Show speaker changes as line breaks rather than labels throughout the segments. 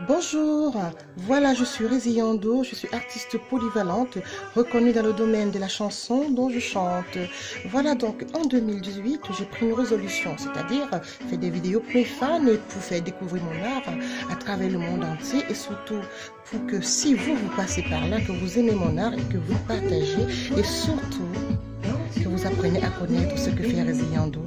Bonjour, voilà, je suis Réziyando, je suis artiste polyvalente, reconnue dans le domaine de la chanson dont je chante. Voilà, donc en 2018, j'ai pris une résolution, c'est-à-dire faire des vidéos pour mes fans et pour faire découvrir mon art à travers le monde entier et surtout pour que si vous passez par là, que vous aimez mon art et que vous le partagez et surtout que vous apprenez à connaître ce que fait Réziyando.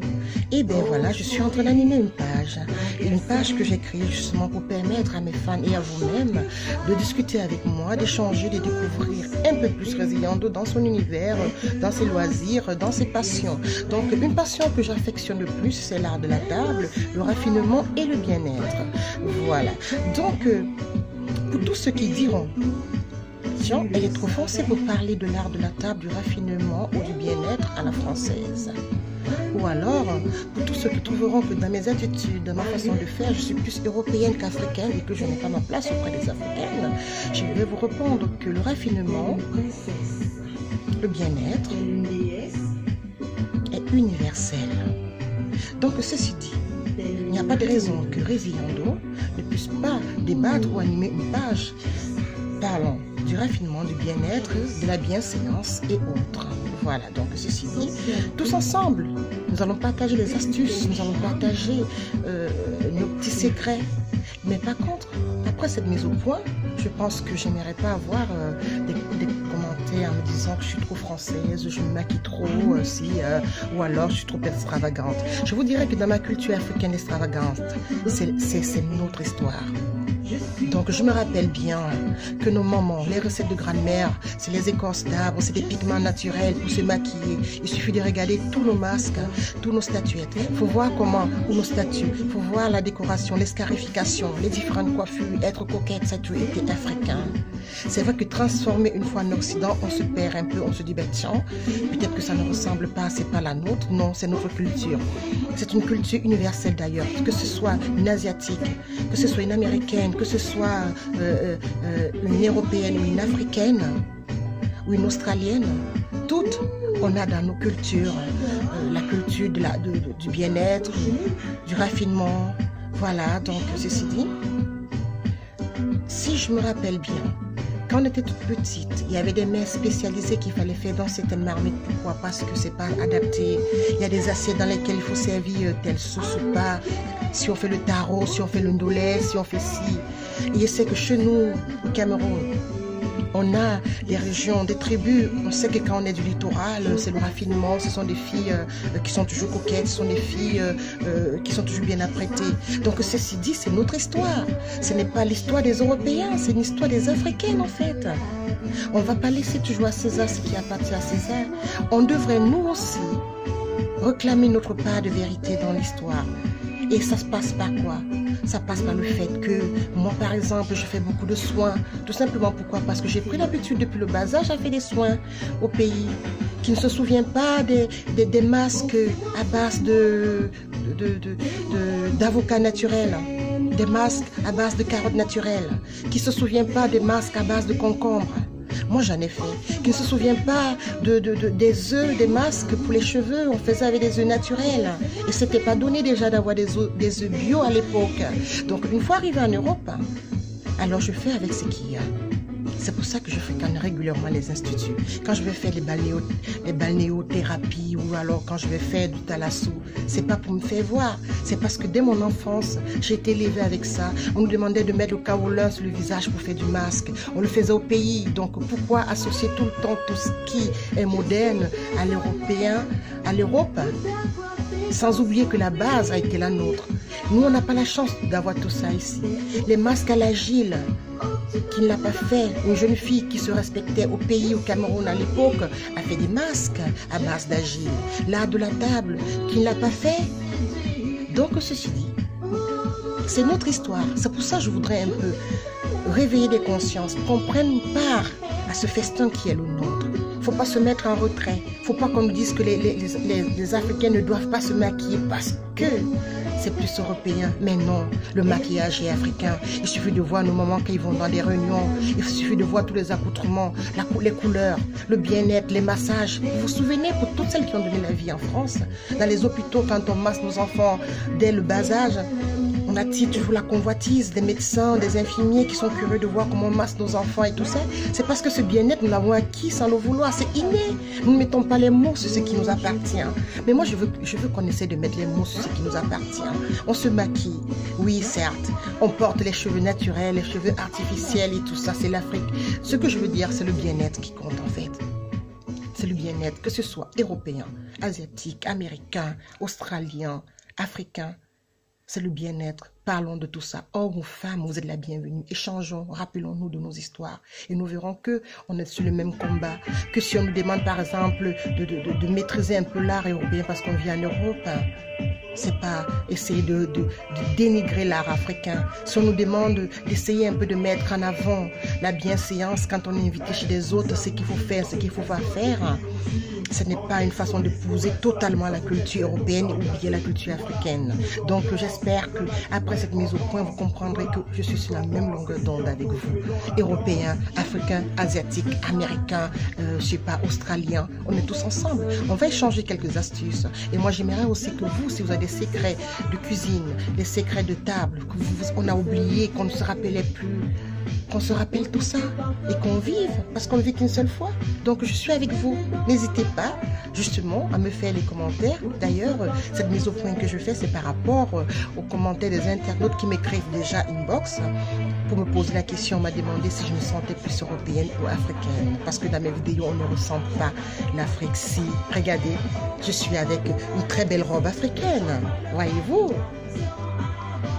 Et bien voilà, je suis en train d'animer une page que j'ai créée justement pour permettre à mes fans et à vous-même de discuter avec moi, d'échanger, de découvrir un peu plus Réziyando dans son univers, dans ses loisirs, dans ses passions. Donc une passion que j'affectionne le plus, c'est l'art de la table, le raffinement et le bien-être. Voilà, donc pour tous ceux qui diront tiens, elle est trop foncée pour parler de l'art de la table, du raffinement ou du bien-être à la française. Ou alors, pour tous ceux qui trouveront que dans mes attitudes, dans ma façon de faire, je suis plus européenne qu'africaine et que je n'ai pas ma place auprès des africaines, je vais vous répondre que le raffinement, le bien-être est universel. Donc, ceci dit, il n'y a pas de raison que Réziyando ne puisse pas débattre ou animer une page parlant du raffinement, du bien-être, de la bienséance et autres. Voilà, donc ceci dit, tous ensemble, nous allons partager les astuces, nous allons partager nos petits secrets. Mais par contre, après cette mise au point, je pense que je n'aimerais pas avoir des commentaires me disant que je suis trop française, je me maquille trop, ou alors je suis trop extravagante. Je vous dirais que dans ma culture africaine extravagante, c'est notre histoire. Donc je me rappelle bien que nos mamans, les recettes de grand-mère, c'est les écorces d'arbres, c'est des pigments naturels pour se maquiller. Il suffit de regarder tous nos masques, tous nos statuettes. Il faut voir comment, ou nos statues, il faut voir la décoration, les scarifications, les différentes coiffures, être coquette, ça a toujours été africain. C'est vrai que transformer une fois en Occident, on se perd un peu, on se dit, ben tiens, peut-être que ça ne ressemble pas, c'est pas la nôtre. Non, c'est notre culture. C'est une culture universelle d'ailleurs, que ce soit une asiatique, que ce soit une américaine, que ce soit une européenne ou une africaine ou une australienne, toutes on a dans nos cultures la culture du bien-être, du raffinement. Voilà, donc ceci dit, si je me rappelle bien, quand on était toute petite, il y avait des mets spécialisés qu'il fallait faire dans certaines marmites. Pourquoi? Parce que c'est pas adapté. Il y a des assiettes dans lesquelles il faut servir telle sauce ou pas. Si on fait le taro, si on fait le ndolé, si on fait ci. Et je sais que chez nous, au Cameroun, on a des régions, des tribus. On sait que quand on est du littoral, c'est le raffinement. Ce sont des filles qui sont toujours coquettes. Ce sont des filles qui sont toujours bien apprêtées. Donc ceci dit, c'est notre histoire. Ce n'est pas l'histoire des Européens, c'est l'histoire des Africaines en fait. On ne va pas laisser toujours à César ce qui appartient à César. On devrait nous aussi réclamer notre part de vérité dans l'histoire. Et ça se passe par quoi? Ça passe par le fait que moi, par exemple, je fais beaucoup de soins. Tout simplement pourquoi? Parce que j'ai pris l'habitude depuis le bas âge à faire des soins au pays. Qui ne se souvient pas des masques à base d'avocats naturels. Des masques à base de carottes naturelles. Qui ne se souvient pas des masques à base de concombres. Moi, j'en ai fait. Qui ne se souvient pas des œufs, des masques pour les cheveux. On faisait avec des œufs naturels. Et c'était pas donné déjà d'avoir des œufs bio à l'époque. Donc, une fois arrivé en Europe, alors je fais avec ce qu'il y a. C'est pour ça que je fréquente régulièrement les instituts. Quand je vais faire les balnéothérapies ou alors quand je vais faire du thalasso, c'est pas pour me faire voir. C'est parce que dès mon enfance, j'ai été élevée avec ça. On nous demandait de mettre le kaolin sur le visage pour faire du masque. On le faisait au pays. Donc pourquoi associer tout le temps tout ce qui est moderne à l'européen, à l'Europe, sans oublier que la base a été la nôtre. Nous, on n'a pas la chance d'avoir tout ça ici. Les masques à l'agile, qui ne l'a pas fait. Une jeune fille qui se respectait au pays, au Cameroun à l'époque, a fait des masques à base d'agile. L'art de la table, qui ne l'a pas fait. Donc, ceci dit, c'est notre histoire. C'est pour ça que je voudrais un peu réveiller des consciences, qu'on prenne part à ce festin qui est le nôtre. Il ne faut pas se mettre en retrait. Il ne faut pas qu'on nous dise que les Africains ne doivent pas se maquiller parce que c'est plus européen. Mais non, le maquillage est africain. Il suffit de voir nos mamans quand ils vont dans des réunions. Il suffit de voir tous les accoutrements, les couleurs, le bien-être, les massages. Vous vous souvenez, pour toutes celles qui ont donné la vie en France, dans les hôpitaux, quand on masse nos enfants dès le bas âge, on on attire toujours la convoitise des médecins, des infirmiers qui sont curieux de voir comment on masse nos enfants et tout ça. C'est parce que ce bien-être, nous l'avons acquis sans le vouloir. C'est inné. Nous ne mettons pas les mots sur ce qui nous appartient. Mais moi, je veux qu'on essaie de mettre les mots sur ce qui nous appartient. On se maquille. Oui, certes. On porte les cheveux naturels, les cheveux artificiels et tout ça. C'est l'Afrique. Ce que je veux dire, c'est le bien-être qui compte en fait. C'est le bien-être, que ce soit européen, asiatique, américain, australien, africain. C'est le bien-être. Parlons de tout ça. Hommes ou femmes, vous êtes la bienvenue. Échangeons, rappelons-nous de nos histoires. Et nous verrons qu'on est sur le même combat. Que si on nous demande par exemple de maîtriser un peu l'art européen parce qu'on vit en Europe, c'est pas essayer de dénigrer l'art africain. Si on nous demande d'essayer un peu de mettre en avant la bienséance quand on est invité chez les autres, ce qu'il faut faire, ce qu'il ne faut pas faire, ce n'est pas une façon de poser totalement la culture européenne et oublier la culture africaine. Donc j'espère qu'après cette mise au point, vous comprendrez que je suis sur la même longueur d'onde avec vous. Européens, Africains, Asiatiques, Américains, je sais pas, Australiens, on est tous ensemble. On va échanger quelques astuces. Et moi j'aimerais aussi que vous, si vous avez des secrets de cuisine, des secrets de table, qu'on a oublié, qu'on ne se rappelait plus, qu'on se rappelle tout ça et qu'on vive, parce qu'on ne vit qu'une seule fois. Donc je suis avec vous. N'hésitez pas justement à me faire les commentaires. D'ailleurs, cette mise au point que je fais, c'est par rapport aux commentaires des internautes qui m'écrivent déjà inbox pour me poser la question. On m'a demandé si je me sentais plus européenne ou africaine, parce que dans mes vidéos on ne ressent pas l'Afrique. Si, regardez, je suis avec une très belle robe africaine, voyez-vous,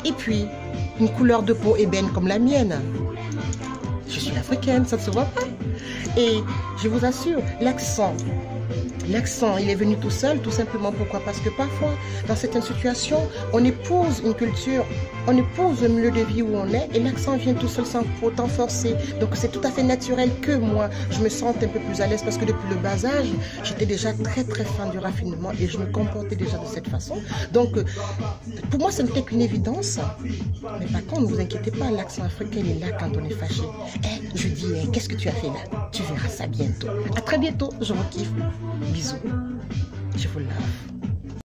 et puis une couleur de peau ébène comme la mienne. Je suis africaine, ça ne se voit pas. Et je vous assure, l'accent, il est venu tout seul, tout simplement. Pourquoi? Parce que parfois, dans certaines situations, on épouse une culture, on épouse le milieu de vie où on est, et l'accent vient tout seul sans pour autant forcer. Donc c'est tout à fait naturel que moi, je me sente un peu plus à l'aise, parce que depuis le bas âge, j'étais déjà très fan du raffinement et je me comportais déjà de cette façon. Donc pour moi, ce n'était qu'une évidence. Mais par contre, ne vous inquiétez pas, l'accent africain est là quand on est fâché. Je dis, qu'est-ce que tu as fait là? Tu verras ça bientôt. À très bientôt, je vous kiffe. Bisous. Je vous love.